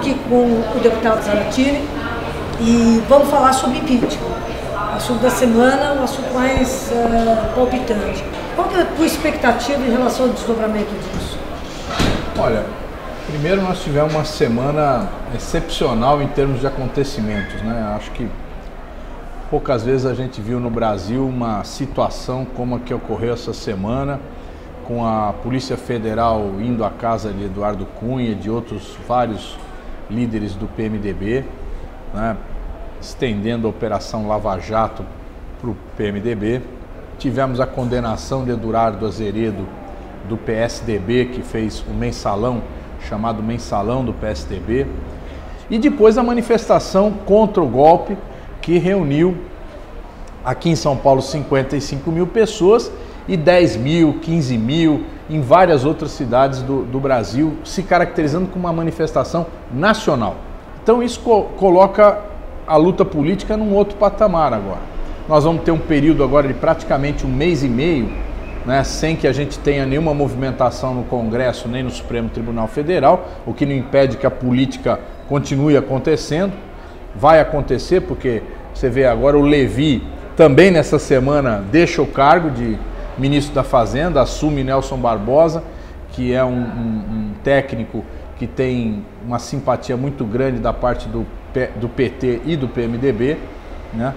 aqui com o deputado Zaratini e vamos falar sobre impeachment. Assunto da semana, o assunto mais palpitante. Qual que é a tua expectativa em relação ao desdobramento disso? Olha, primeiro nós tivemos uma semana excepcional em termos de acontecimentos, né? Acho que poucas vezes a gente viu no Brasil uma situação como a que ocorreu essa semana, com a Polícia Federal indo à casa de Eduardo Cunha e de outros vários líderes do PMDB, né, estendendo a Operação Lava Jato para o PMDB. Tivemos a condenação de Eduardo Azeredo do PSDB, que fez o mensalão, chamado Mensalão do PSDB. E depois a manifestação contra o golpe, que reuniu aqui em São Paulo 55 mil pessoas e 10 mil, 15 mil em várias outras cidades do Brasil, se caracterizando como uma manifestação nacional. Então isso coloca a luta política num outro patamar agora. Nós vamos ter um período agora de praticamente um mês e meio, né, sem que a gente tenha nenhuma movimentação no Congresso nem no Supremo Tribunal Federal, o que não impede que a política continue acontecendo. Vai acontecer porque você vê agora o Levi também nessa semana deixa o cargo de ministro da Fazenda, assume Nelson Barbosa, que é um técnico que tem uma simpatia muito grande da parte do PT e do PMDB, né?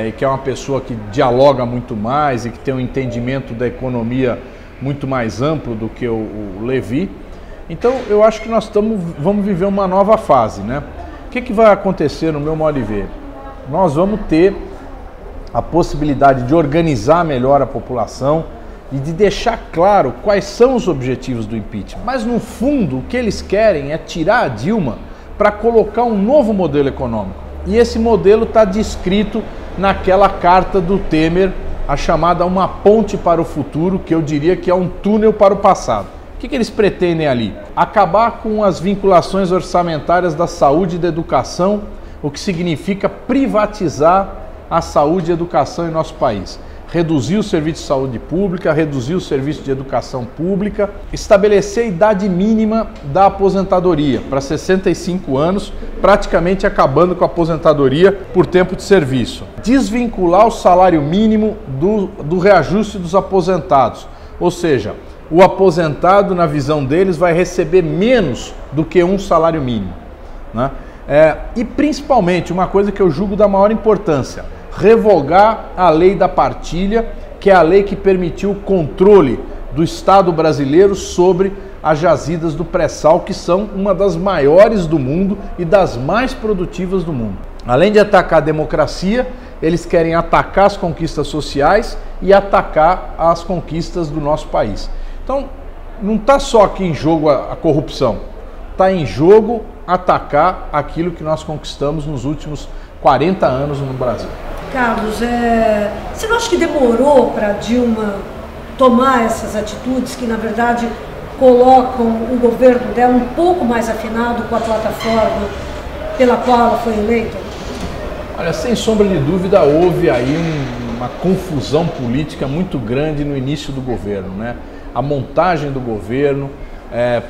E que é uma pessoa que dialoga muito mais e que tem um entendimento da economia muito mais amplo do que o Levi. Então eu acho que nós vamos viver uma nova fase, né? O que vai acontecer no meu modo de ver? Nós vamos ter a possibilidade de organizar melhor a população e de deixar claro quais são os objetivos do impeachment. Mas no fundo o que eles querem é tirar a Dilma para colocar um novo modelo econômico. E esse modelo está descrito naquela carta do Temer, a chamada Uma Ponte para o Futuro, que eu diria que é um túnel para o passado. O que eles pretendem ali? Acabar com as vinculações orçamentárias da saúde e da educação, o que significa privatizar a saúde e a educação em nosso país. Reduzir o serviço de saúde pública, reduzir o serviço de educação pública, estabelecer a idade mínima da aposentadoria para 65 anos, praticamente acabando com a aposentadoria por tempo de serviço. Desvincular o salário mínimo do reajuste dos aposentados, ou seja, o aposentado, na visão deles, vai receber menos do que um salário mínimo, né? E principalmente, uma coisa que eu julgo da maior importância, revogar a lei da partilha, que é a lei que permitiu o controle do Estado brasileiro sobre as jazidas do pré-sal, que são uma das maiores do mundo e das mais produtivas do mundo. Além de atacar a democracia, eles querem atacar as conquistas sociais e atacar as conquistas do nosso país. Então, não está só aqui em jogo a corrupção, está em jogo atacar aquilo que nós conquistamos nos últimos 40 anos no Brasil. Carlos, você não acha que demorou para Dilma tomar essas atitudes que, na verdade, colocam o governo dela um pouco mais afinado com a plataforma pela qual ela foi eleita? Olha, sem sombra de dúvida, houve aí uma confusão política muito grande no início do governo, né? A montagem do governo,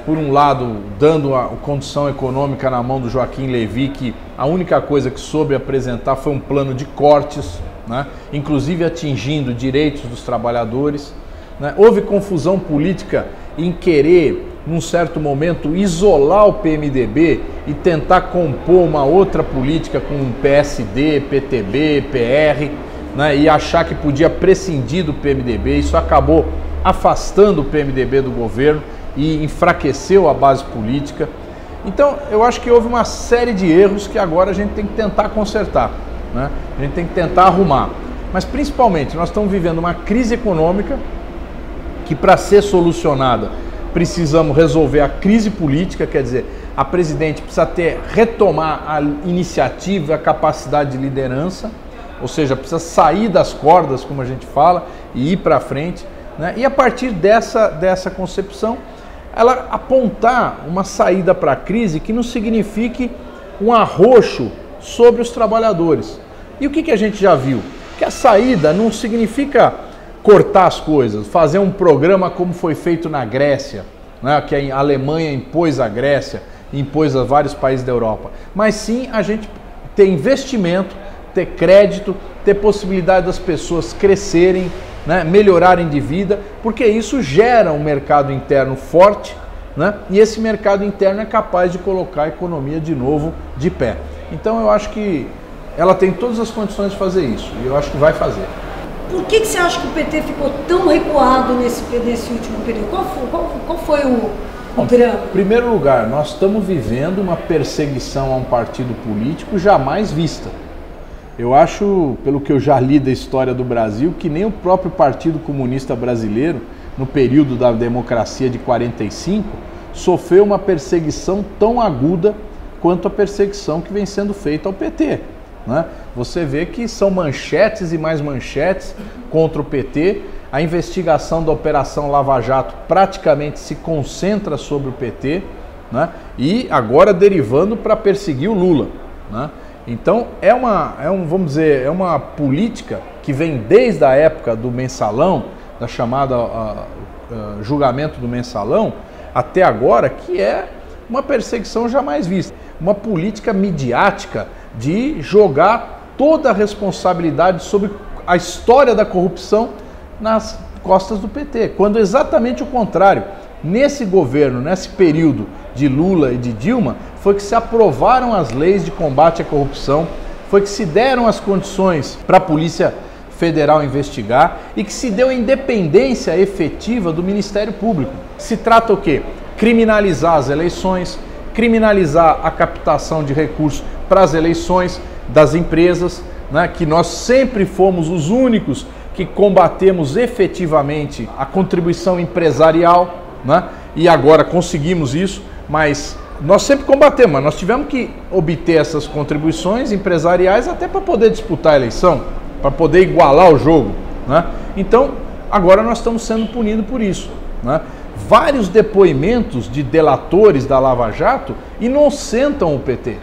por um lado, dando a condição econômica na mão do Joaquim Levy, que a única coisa que soube apresentar foi um plano de cortes, né? Inclusive atingindo direitos dos trabalhadores, né? Houve confusão política em querer, num certo momento, isolar o PMDB e tentar compor uma outra política com PSD, PTB, PR, né? E achar que podia prescindir do PMDB. Isso acabou afastando o PMDB do governo e enfraqueceu a base política. Então, eu acho que houve uma série de erros que agora a gente tem que tentar consertar, né? A gente tem que tentar arrumar. Mas, principalmente, nós estamos vivendo uma crise econômica que, para ser solucionada, precisamos resolver a crise política, quer dizer, a presidente precisa retomar a iniciativa, a capacidade de liderança, ou seja, precisa sair das cordas, como a gente fala, e ir para frente, né? E a partir dessa concepção, ela apontar uma saída para a crise que não signifique um arroxo sobre os trabalhadores. E o que a gente já viu? Que a saída não significa cortar as coisas, fazer um programa como foi feito na Grécia, né, que a Alemanha impôs à Grécia, impôs a vários países da Europa, mas sim a gente ter investimento, ter crédito, ter possibilidade das pessoas crescerem, né, melhorarem de vida, porque isso gera um mercado interno forte, né, e esse mercado interno é capaz de colocar a economia de novo de pé. Então eu acho que ela tem todas as condições de fazer isso, e eu acho que vai fazer. Por que você acha que o PT ficou tão recuado nesse último período? Qual foi o drama? Em primeiro lugar, nós estamos vivendo uma perseguição a um partido político jamais vista. Eu acho, pelo que eu já li da história do Brasil, que nem o próprio Partido Comunista Brasileiro, no período da democracia de 45, sofreu uma perseguição tão aguda quanto a perseguição que vem sendo feita ao PT. Né? Você vê que são manchetes e mais manchetes contra o PT. A investigação da Operação Lava Jato praticamente se concentra sobre o PT, né? E agora derivando para perseguir o Lula, né? Então vamos dizer, é uma política que vem desde a época do Mensalão, da chamada julgamento do Mensalão, até agora, que é uma perseguição jamais vista. Uma política midiática de jogar toda a responsabilidade sobre a história da corrupção nas costas do PT, quando exatamente o contrário. Nesse governo, nesse período de Lula e de Dilma, foi que se aprovaram as leis de combate à corrupção, foi que se deram as condições para a Polícia Federal investigar e que se deu a independência efetiva do Ministério Público. Se trata o quê? Criminalizar as eleições, criminalizar a captação de recursos para as eleições das empresas, né, que nós sempre fomos os únicos que combatemos efetivamente a contribuição empresarial, né, e agora conseguimos isso, mas nós sempre combatemos, mas nós tivemos que obter essas contribuições empresariais até para poder disputar a eleição, para poder igualar o jogo, né? Então, agora nós estamos sendo punidos por isso, né? Vários depoimentos de delatores da Lava Jato inocentam o PT,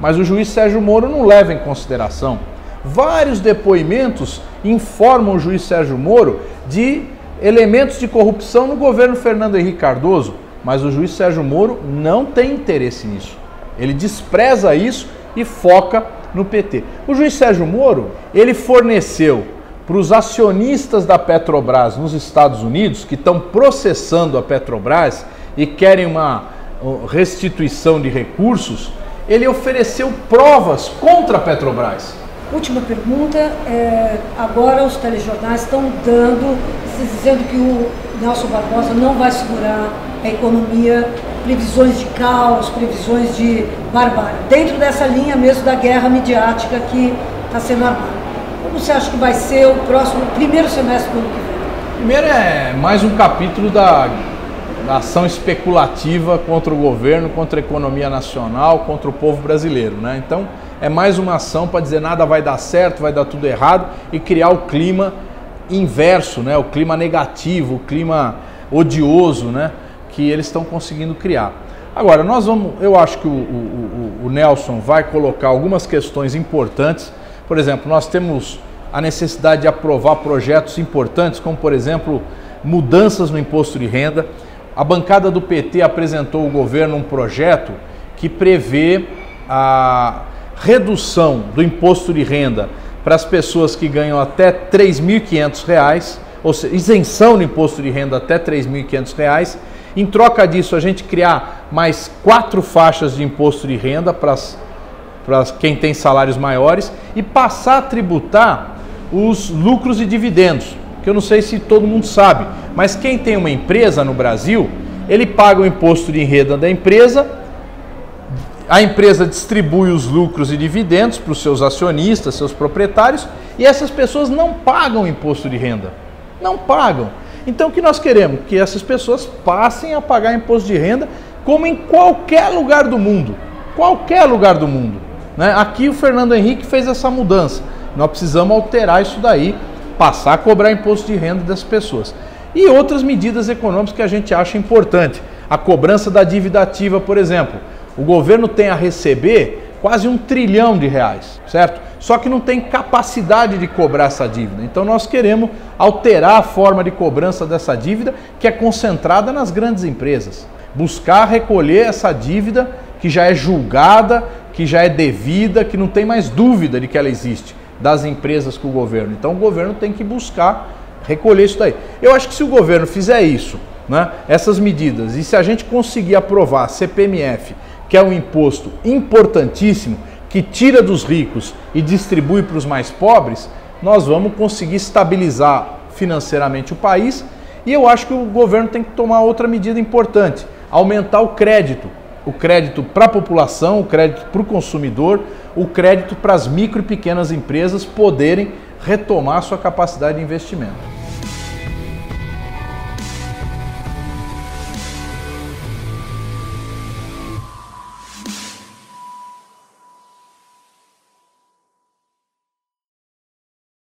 mas o juiz Sérgio Moro não leva em consideração. Vários depoimentos informam o juiz Sérgio Moro de elementos de corrupção no governo Fernando Henrique Cardoso, mas o juiz Sérgio Moro não tem interesse nisso. Ele despreza isso e foca no PT. O juiz Sérgio Moro, ele forneceu para os acionistas da Petrobras nos Estados Unidos, que estão processando a Petrobras e querem uma restituição de recursos, ele ofereceu provas contra a Petrobras. Última pergunta, agora os telejornais estão dizendo que o Nelson Barbosa não vai segurar a economia, previsões de caos, previsões de barbárie, dentro dessa linha mesmo da guerra midiática que está sendo armada. Como você acha que vai ser o primeiro semestre do ano que vem? Primeiro é mais um capítulo da ação especulativa contra o governo, contra a economia nacional, contra o povo brasileiro, né? Então é mais uma ação para dizer nada vai dar certo, vai dar tudo errado e criar o clima inverso, né? O clima negativo, o clima odioso, né? Que eles estão conseguindo criar. Agora, eu acho que o Nelson vai colocar algumas questões importantes. Por exemplo, nós temos a necessidade de aprovar projetos importantes, como por exemplo, mudanças no imposto de renda. A bancada do PT apresentou ao governo um projeto que prevê a redução do imposto de renda para as pessoas que ganham até R$ 3.500, ou seja, isenção do imposto de renda até R$ 3.500. Em troca disso, a gente criar mais 4 faixas de imposto de renda para quem tem salários maiores e passar a tributar os lucros e dividendos, que eu não sei se todo mundo sabe, mas quem tem uma empresa no Brasil, ele paga o imposto de renda da empresa, a empresa distribui os lucros e dividendos para os seus acionistas, seus proprietários, e essas pessoas não pagam imposto de renda, não pagam. Então o que nós queremos? Que essas pessoas passem a pagar imposto de renda como em qualquer lugar do mundo, né? Aqui o Fernando Henrique fez essa mudança, nós precisamos alterar isso daí, passar a cobrar imposto de renda das pessoas. E outras medidas econômicas que a gente acha importante, a cobrança da dívida ativa, por exemplo. O governo tem a receber quase R$1 trilhão, certo? Só que não tem capacidade de cobrar essa dívida. Então nós queremos alterar a forma de cobrança dessa dívida, que é concentrada nas grandes empresas. Buscar recolher essa dívida que já é julgada, que já é devida, que não tem mais dúvida de que ela existe, das empresas com o governo. Então o governo tem que buscar recolher isso daí. Eu acho que se o governo fizer isso, né, essas medidas, e se a gente conseguir aprovar CPMF, que é um imposto importantíssimo, que tira dos ricos e distribui para os mais pobres, nós vamos conseguir estabilizar financeiramente o país. E eu acho que o governo tem que tomar outra medida importante, aumentar o crédito para a população, o crédito para o consumidor, o crédito para as micro e pequenas empresas poderem retomar sua capacidade de investimento.